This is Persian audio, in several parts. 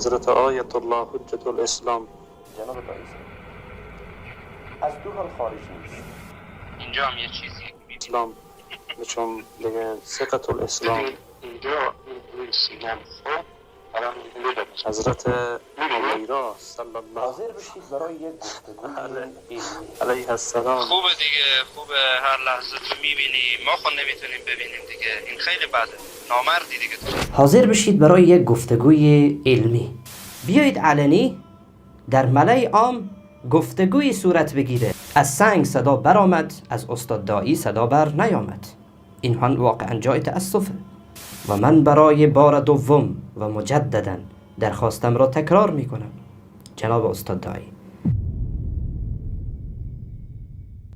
حضرت آیت الله حجت الاسلام. جناب رئیس از دو حال خارج نیست. اینجا هم یه چیزی اسلام چون دیگه ثقت الاسلام اینجا اسلام حضرت علیرا صلی الله حاضر بشید برای یک گفتگوی علمی. علیه السلام. خوبه دیگه، خوبه هر لحظه تو میبینی، ما خود نمیتونیم ببینیم دیگه، این خیلی بده، نامردی دیگه تو. حاضر بشید برای یک گفتگوی علمی. بیایید علنی در ملأ عام گفتگوی صورت بگیره. از سنگ صدا برآمد، از استاد داعی صدا بر نیامد. این واقعا جای تأسفه و من برای بار دوم و مجددا درخواستم را تکرار میکنم. جناب استاد داعی،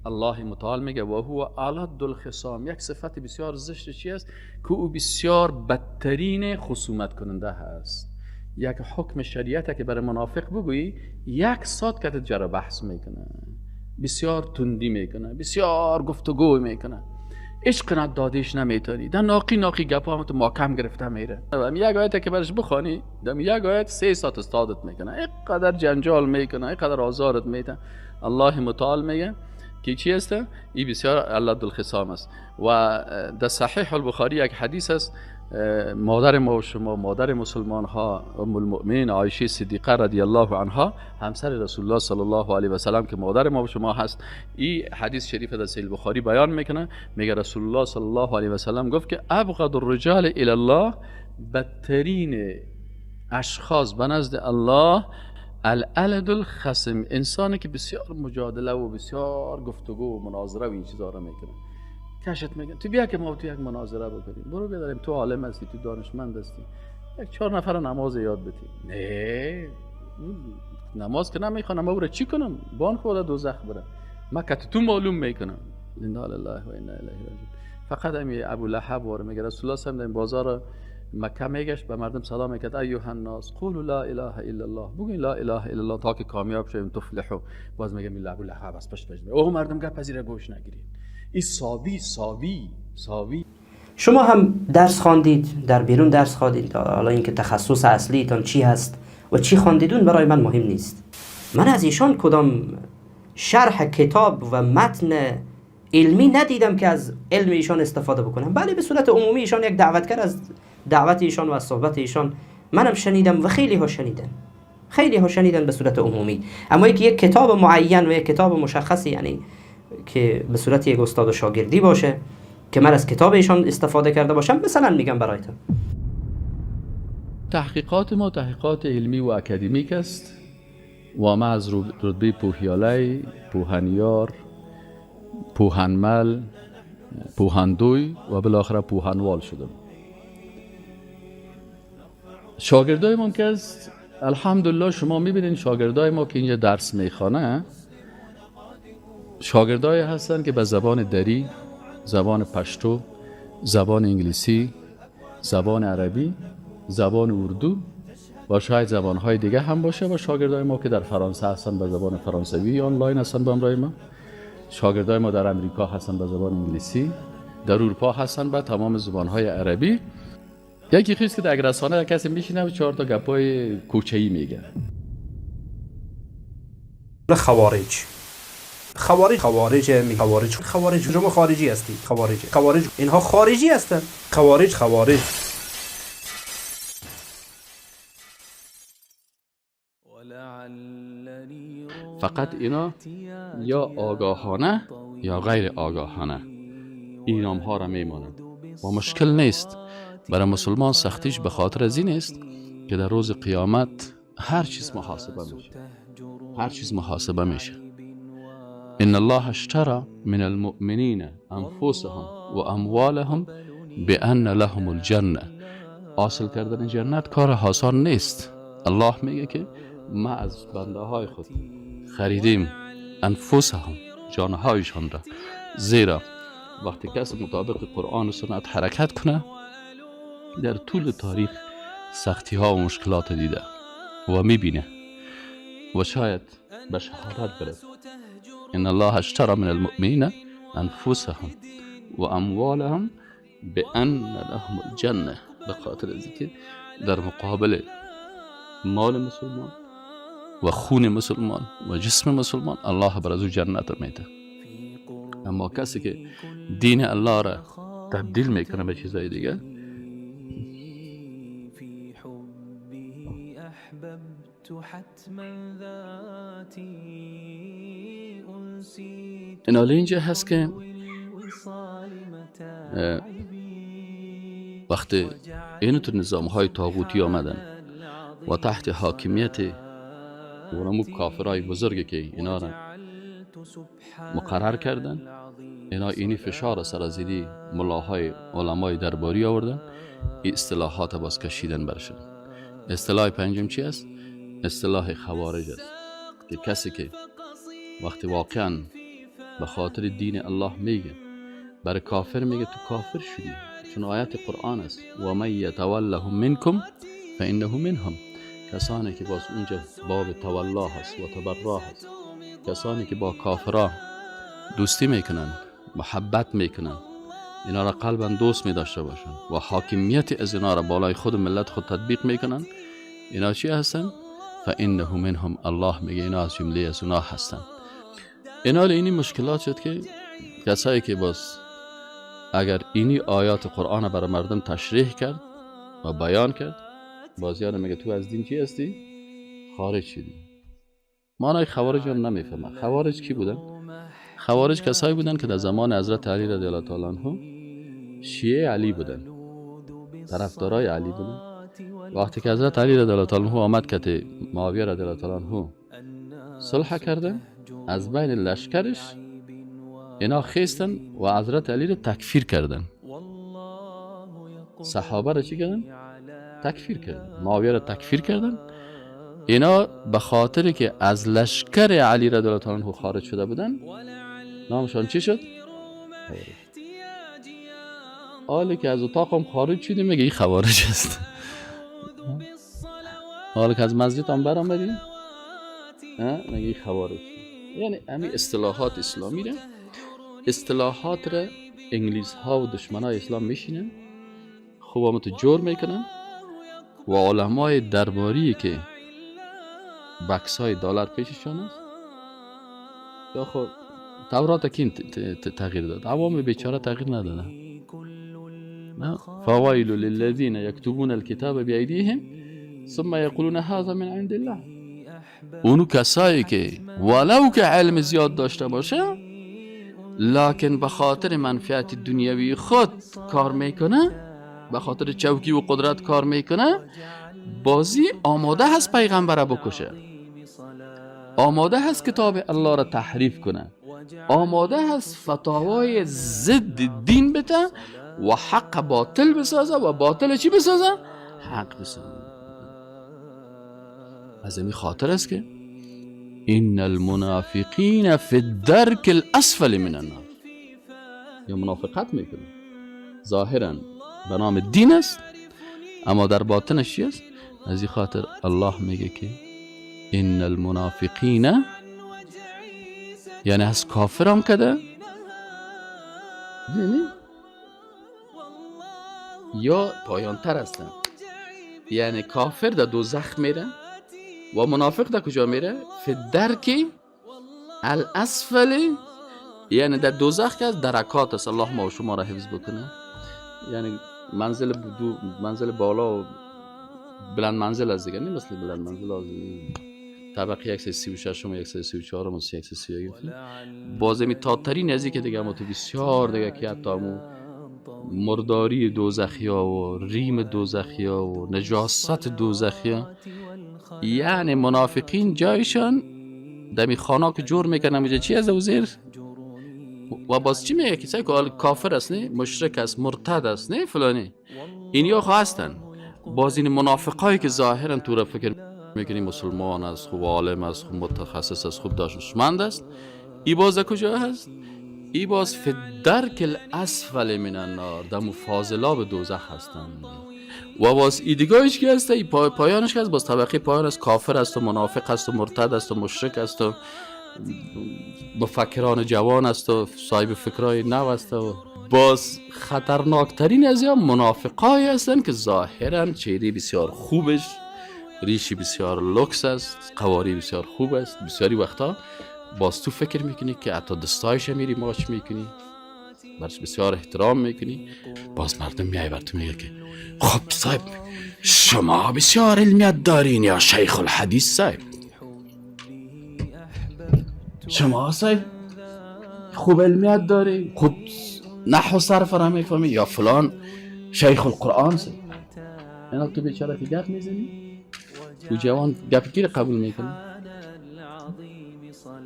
الله متعال میگه و هو علد الخصام، یک صفت بسیار زشت چی است که او بسیار بدترین خصومت کننده هست. یک حکم شریعت که برای منافق بگویی 1 ساعت که جرا بحث میکنه، بسیار تندی میکنه، بسیار گفتگو میکنه، عشق ندادیش نمیتونی، در ناقی گپا تو محکم گرفته میره. یک آیت که برش بخوانی در یک آیت 3 ساعت استادت میکنه، اینقدر جنجال میکنه، اینقدر آزارت میده. الله متعال میگه که چی است؟ این بسیار علد الخصام است. و در صحیح البخاری یک حدیث است، مادر ما و شما، مادر مسلمان ها، ام المؤمنین عایشه صدیقه رضی الله عنها، همسر رسول الله صلی الله علیه و سلم که مادر ما و شما هست، این حدیث شریف در صحیح البخاری بیان میکنه. میگه رسول الله صلی الله علیه و سلم گفت که ابغض الرجال الی الله، بدترین اشخاص به نزد الله الالد الخصم، انسانی که بسیار مجادله و بسیار گفتگو و مناظره و این چیزا را میکنه. کشت میگن تو بیا که ما تو یک مناظره بکنیم، برو بیاریم، تو عالم هستی، تو دانشمند هستی، 4 نفر نماز یاد بدی. نه نماز که نمیخوانم، او را چی کنم؟ بان خدا دوزخ بره. من که تو معلوم میکنم. انا لله و انا الیه راجعون. فقط امی ابو لهب واره میگه رسول الله صلی الله علیه و آله بازار مکه میگشت، به مردم سلام میکرد ایها الناس قولوا لا اله الا الله، بگین لا اله الا الله تا که کامیاب شویم تفلحوا. باز میگه میلا ابو لهب از پشت او مردم گپ پذیر گوش نگیرید. این ساوی. شما هم درس خواندید، در بیرون درس خواندید، حالا اینکه تخصص اصلیتان چی هست و چی خواندیدون برای من مهم نیست. من از ایشان کدام شرح کتاب و متن علمی ندیدم که از علم ایشان استفاده بکنم. بله به صورت عمومی ایشان یک دعوتگر، از دعوت ایشان و از صحبت ایشان منم شنیدم و خیلی ها شنیدن به صورت عمومی. اما یک کتاب معین و یک کتاب مشخصی، یعنی که به صورت یک استاد و شاگردی باشه که من از کتاب ایشان استفاده کرده باشم، مثلا میگم برایتون تحقیقات ما تحقیقات علمی و اکادمیک است و ما از رتبه پوهیالی، پوهنیار، پوهنمل، پوهندوی و بالاخره پوهنوال شدم. شاگردای ما که است الحمدلله، شما میبینید شاگردای ما که اینجا درس میخوانه، شاگردای هستن که به زبان دری، زبان پشتو، زبان انگلیسی، زبان عربی، زبان اردو و شاید زبانهای دیگه هم باشه. و شاگردای ما که در فرانسه هستن به زبان فرانسوی آنلاین هستن با همراه ما. شاگردای ما در امریکا هستن به زبان انگلیسی، در اروپا هستن به تمام زبانهای عربی. یکی خیلی که در رسانه کسی میشینه و 4 تا گپای کوچه‌ای میگه. خوارج شما خارجی هستی. خوارج اینها خارجی هستن. خوارج فقط اینا یا آگاهانه یا غیر آگاهانه این نام ها را میمانند و مشکل نیست. برای مسلمان سختیش به خاطر از این است که در روز قیامت هر چیز محاسبه میشه. ان الله اشترى من المؤمنین انفسهم و اموالهم بان لهم الجنه. حاصل کردن جنت کار آسان نیست. الله میگه که ما از بنده های خود خریدیم انفسهم، جانهایشان را، زیرا وقتی کس مطابق قرآن و سنت حرکت کنه در طول تاریخ سختی ها و مشکلات دیده و میبینه و شاید به شهادت برد. ان الله اشترى من المؤمنین انفسهم و اموالهم بان لهم الجنه. به خاطر اینکه در مقابل مال مسلمان و خون مسلمان و جسم مسلمان، الله بر از او جنت میده. اما کسی که دین الله را تبدیل میکنه به چیزای دیگه، این حالا اینجا هست که وقتی این تو نظام های طاغوتی آمدن و تحت حاکمیت اونمو کافرای بزرگی که اینا را مقرر کردن، اینا اینی فشار سرازیدی ملاهای علمای درباری آوردن، این اصطلاحات باز کشیدن برشن. اصطلاح پنجم چی است؟ اصطلاح خوارج است، که کسی که وقتی واقعا به خاطر دین الله میگه، برای کافر میگه تو کافر شدی، چون آیت قرآن است و من یتولهم منکم فانه منهم. کسانی که باز اونجا باب تولا هست و تبرا هست، کسانی که با کافرها دوستی میکنن، محبت میکنن، اینا را قلبا دوست میداشته باشن و حاکمیت از اینا را بالای خود ملت خود تطبیق میکنن، اینا چی هستن؟ فانه منهم. الله میگه اینا از جمله از اونا هستن. اینا اینی مشکلات شد که کسایی که باز اگر اینی آیات قرآن برای مردم تشریح کرد و بیان کرد، باز یاد میگه تو از دین چی هستی؟ خارج شدی. معنای خوارج هم نمیفهمه. خوارج کی بودن؟ خوارج کسایی بودن که در زمان حضرت علی رضی الله تعالی عنه شیعه علی بودن، طرفدارای علی بودن. وقتی که حضرت علی رضی الله تعالی عنه آمد که معاویه رضی الله تعالی عنه صلح کردن، از بین لشکرش اینا خیستن و حضرت علی رو تکفیر کردن. صحابه رو چی کردن؟ تکفیر کردن. معاویه رو تکفیر کردن. اینا به خاطر که از لشکر علی رضی الله تعالی عنه خارج شده بودن، نامشان چی شد؟ حالی که از اتاقم خارج شدی میگه این خوارج است. حالی که از مسجد هم برآمدی میگه این خوارج. یعنی همین اصطلاحات اسلامی را، اصطلاحات را انگلیس ها و دشمنای اسلام میشینن، خوب همتو جور میکنن و علمای درباری که بکس های دلار پیششان است، یا خب تورات کین تغییر داد، عوام بیچاره تغییر ندادن. فوایل للذین یکتبون الکتاب بایدیهم ثم یقولون هذا من عند الله. اونو کسایی که ولو که علم زیاد داشته باشه لکن به خاطر منفعت دنیوی خود کار میکنه، به خاطر چوکی و قدرت کار میکنه، بازی آماده هست پیغمبر بکشه، آماده هست کتاب الله را تحریف کنه، آماده هست فتاوای ضد دین بده و حق باطل بسازه و باطل چی بسازه؟ حق بسازه. از این خاطر است که ان المنافقین فی الدرک الاسفل من النار. یا منافقت میکنه، ظاهرا به نام دین است اما در باطنش چی است؟ از این خاطر الله میگه که ان المنافقین، یعنی از کافر هم کده، یعنی یا پایان تر هستن، یعنی کافر در دوزخ میره و منافق در کجا میره؟ فی درک الاسفل، یعنی در دوزخ که از درکات است. الله ما و شما را حفظ بکنه. یعنی منزل بالا و بلند منزل از دیگه، نه مثل بلند منزل از طبقه 136 و 134 و 131 بازمی تاتری نزدیک دیگه، اما تو بسیار دیگه که حتی مرداری دوزخیا و ریم دوزخیا و نجاست دوزخیا. یعنی منافقین جایشان دمی خانا که جور میکنن میگه چی از وزیر و باز چی میگه که کافر است، نه مشرک است، مرتد است، نه فلانی. اینیا هستن باز این منافقایی که ظاهرا تو را فکر میکنی مسلمان است، خوب عالم است، خوب متخصص است، خوب دانشمند است. ای باز کجا هست؟ ای باز فی الدرک الاسفل من النار، در مفاضلاب دوزخ هستند. و باز ایدگاهش که هست، ای پایانش که هست، باز طبقه پایان است، کافر است و منافق است و مرتد است و مشرک است و مفکران جوان است و صاحب فکرهای نو است. و باز خطرناکترین از یا منافقای هستند که ظاهرا چهره بسیار خوبش ریشی بسیار لوکس است، قواری بسیار خوب است. بسیاری وقتا باز تو فکر میکنی که حتی دستایش میری ماچ میکنی، برش بسیار احترام میکنی، باز مردم میای بر تو میگه که خب صاحب شما بسیار علمیت دارین یا شیخ الحدیث صاحب، شما صاحب خوب علمیت داری، خوب نحو صرف را میفهمی، یا فلان شیخ القرآن صاحب. اینا تو بیچاره که گپ میزنی، تو جوان گپ کی قبول میکنی؟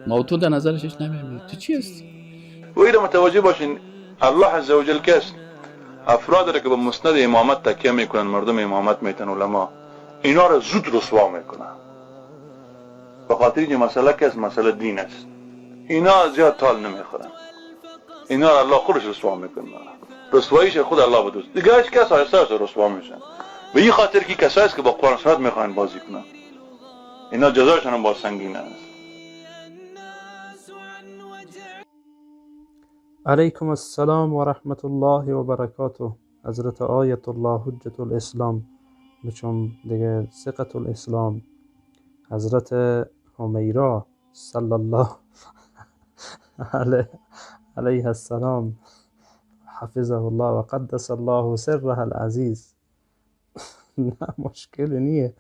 ما تو در نظرش نمیمی. تو چی هستی؟ و ایره متوجه باشین الله عز و جل کس افراد را که به مسند امامت تکیه میکنن، مردم امامت میتن، علما اینا را زود رسوا میکنن، به خاطر این مسئله که از مسئله دین است. اینا زیاد تال نمیخورن، اینا را الله خودش رسوا میکنه، رسواییش خود الله بدوست دیگه. هیچ کس آیسته رسوا میشن به این خاطر که کسایی است که با قرآن سنت میخوان بازی کنن، اینا جزایشون هم با سنگین است. علیکم السلام و رحمت الله و برکاته. حضرت آیت الله حجت الاسلام بچون دیگه ثقت الاسلام حضرت همیرا صلی الله علیه السلام حفظه الله و قدس الله سره العزیز. نه مشکلی نیه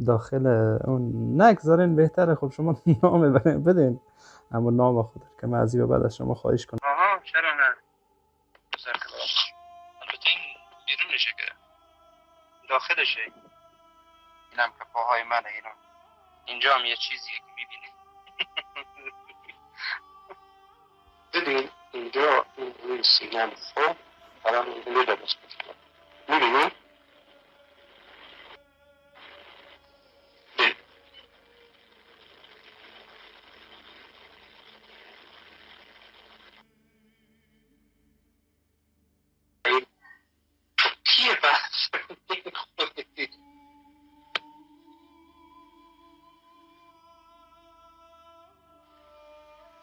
داخل اون نگذارین بهتره. خب شما نام بدین، اما نام خود که معزی و بعد از شما خواهش کنم. آها چرا نه؟ البته این بیرونشه که داخلشه، اینم که پاهای منه. اینجا هم یه چیزیه که میبینی. دیدین اینجا این روی سینم خب الان لیده بس کنم میبینی؟ کیه بحث؟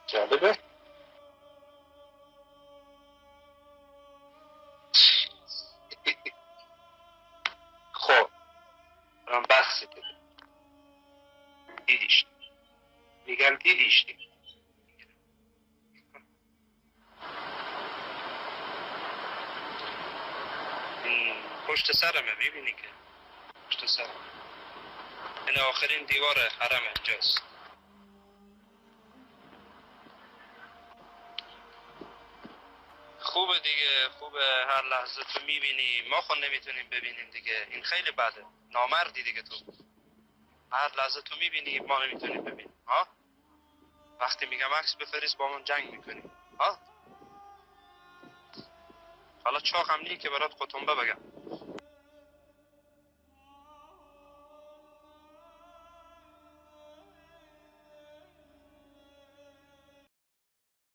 جالبه؟ خب الان بحث دیدیش، میگم دیدیش دیگه. پشت سرمه، میبینی که پشت سرمه این آخرین دیوار حرم اینجاست. خوبه دیگه، خوبه هر لحظه تو میبینی، ما خود نمیتونیم ببینیم دیگه. این خیلی بده، نامردی دیگه. تو هر لحظه تو میبینی، ما نمیتونیم ببینیم. ها وقتی میگم عکس بفرست با من جنگ میکنی. ها حالا چاق هم نیه که برات قطنبه بگم.